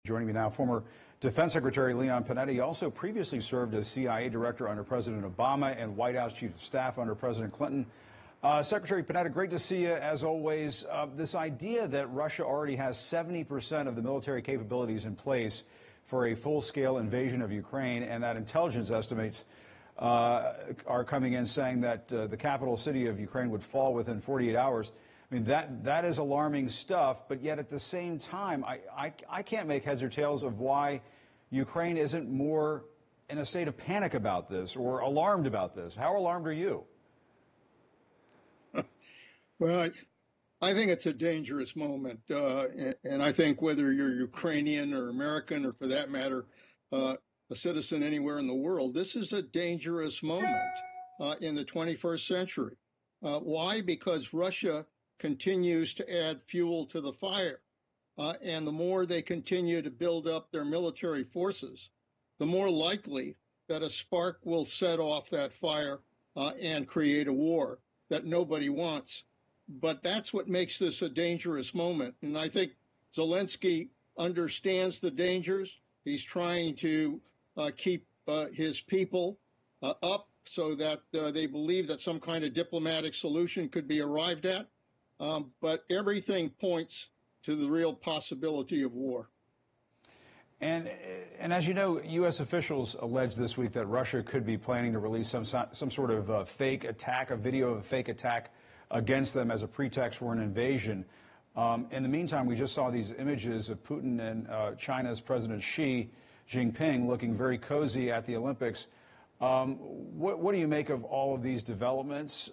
Joining me now, former Defense Secretary Leon Panetta. Also previously served as CIA Director under President Obama and White House Chief of Staff under President Clinton. Secretary Panetta, great to see you as always. This idea that Russia already has 70% of the military capabilities in place for a full-scale invasion of Ukraine, and that intelligence estimates are coming in saying that the capital city of Ukraine would fall within 48 hours. I mean, that is alarming stuff, but yet at the same time, I can't make heads or tails of why Ukraine isn't more in a state of panic about this or alarmed about this. How alarmed are you? Well, I think it's a dangerous moment, and I think whether you're Ukrainian or American or, for that matter, a citizen anywhere in the world, this is a dangerous moment in the 21st century. Why? Because Russia continues to add fuel to the fire. And the more they continue to build up their military forces, the more likely that a spark will set off that fire and create a war that nobody wants. But that's what makes this a dangerous moment. And I think Zelensky understands the dangers. He's trying to keep his people up so that they believe that some kind of diplomatic solution could be arrived at. But everything points to the real possibility of war. And as you know, U.S. officials alleged this week that Russia could be planning to release some sort of fake attack, a video of a fake attack against them as a pretext for an invasion. In the meantime, we just saw these images of Putin and China's President Xi Jinping looking very cozy at the Olympics. What do you make of all of these developments?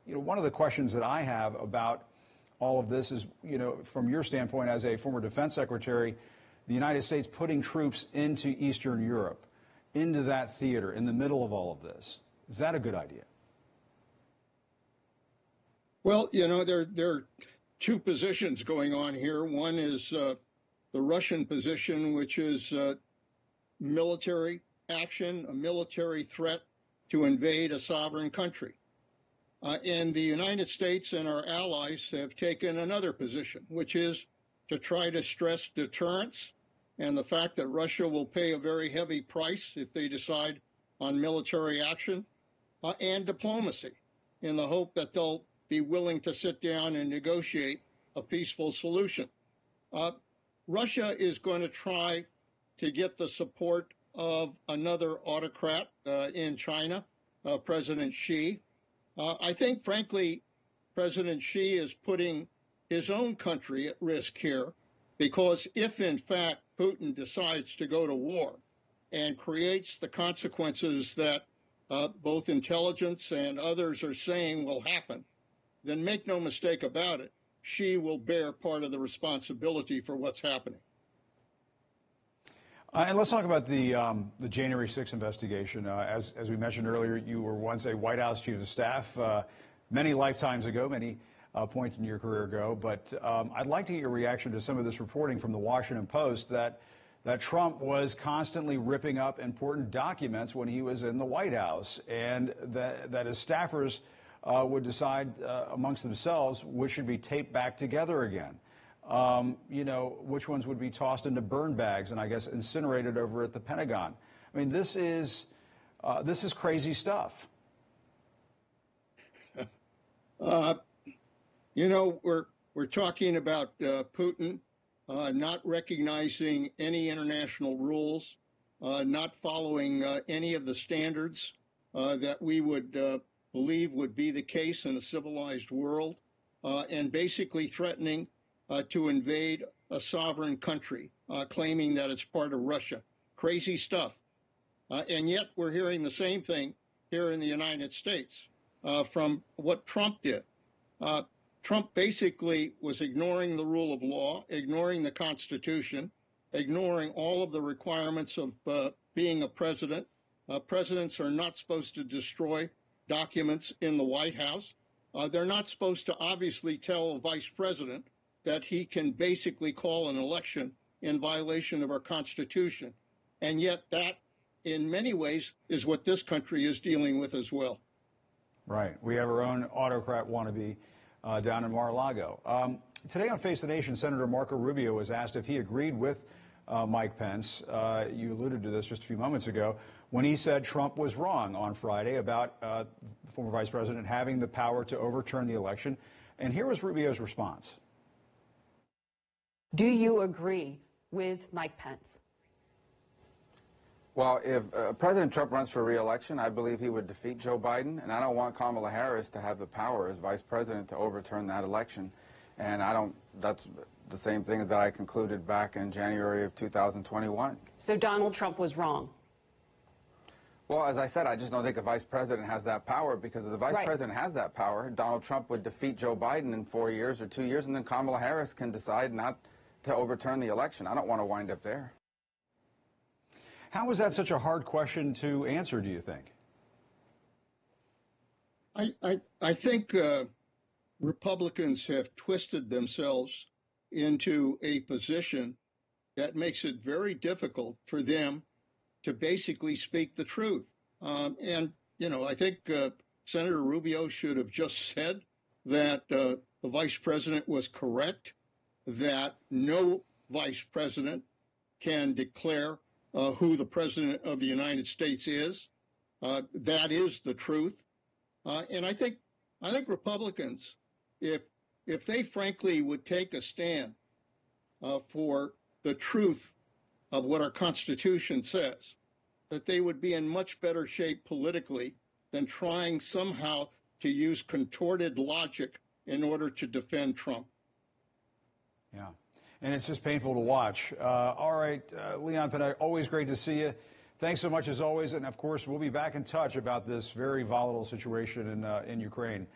One of the questions that I have about all of this is, from your standpoint as a former defense secretary, the United States putting troops into Eastern Europe, into that theater, in the middle of all of this. Is that a good idea? Well, there are two positions going on here. One is the Russian position, which is military action, a military threat to invade a sovereign country. And the United States and our allies have taken another position, which is to try to stress deterrence and the fact that Russia will pay a very heavy price if they decide on military action, and diplomacy, in the hope that they'll be willing to sit down and negotiate a peaceful solution. Russia is going to try to get the support of another autocrat in China, President Xi. I think, frankly, President Xi is putting his own country at risk here, because if, in fact, Putin decides to go to war and creates the consequences that both intelligence and others are saying will happen, then make no mistake about it, Xi will bear part of the responsibility for what's happening. And let's talk about the January 6th investigation. As we mentioned earlier, you were once a White House Chief of Staff many lifetimes ago, many points in your career ago. But I'd like to get your reaction to some of this reporting from the Washington Post that Trump was constantly ripping up important documents when he was in the White House, and that his staffers would decide amongst themselves which should be taped back together again. Which ones would be tossed into burn bags and, I guess, incinerated over at the Pentagon. I mean, this is crazy stuff. We're talking about Putin not recognizing any international rules, not following any of the standards that we would believe would be the case in a civilized world, and basically threatening to invade a sovereign country, claiming that it's part of Russia. Crazy stuff. And yet we're hearing the same thing here in the United States from what Trump did. Trump basically was ignoring the rule of law, ignoring the Constitution, ignoring all of the requirements of being a president. Presidents are not supposed to destroy documents in the White House. They're not supposed to obviously tell a vice president that he can basically call an election in violation of our Constitution. And yet that, in many ways, is what this country is dealing with as well. Right. We have our own autocrat wannabe down in Mar-a-Lago. Today on Face the Nation, Senator Marco Rubio was asked if he agreed with Mike Pence. You alluded to this just a few moments ago when he said Trump was wrong on Friday about the former vice president having the power to overturn the election. And here was Rubio's response. Do you agree with Mike Pence? Well, if President Trump runs for re-election, I believe he would defeat Joe Biden, and I don't want Kamala Harris to have the power as vice president to overturn that election. And that's the same thing that I concluded back in January of 2021. So Donald Trump was wrong? Well, as I said, I just don't think a vice president has that power, because if the vice president has that power, Donald Trump would defeat Joe Biden in 4 years or 2 years, and then Kamala Harris can decide not to overturn the election. I don't want to wind up there. How is that such a hard question to answer, do you think? I think Republicans have twisted themselves into a position that makes it very difficult for them to basically speak the truth. And, you know, I think Senator Rubio should have just said that the vice president was correct, that no vice president can declare who the president of the United States is. That is the truth. And I think Republicans, if they frankly would take a stand for the truth of what our Constitution says, that they would be in much better shape politically than trying somehow to use contorted logic in order to defend Trump. Yeah. And it's just painful to watch. All right, Leon Panetta, always great to see you. Thanks so much as always. And of course, we'll be back in touch about this very volatile situation in Ukraine.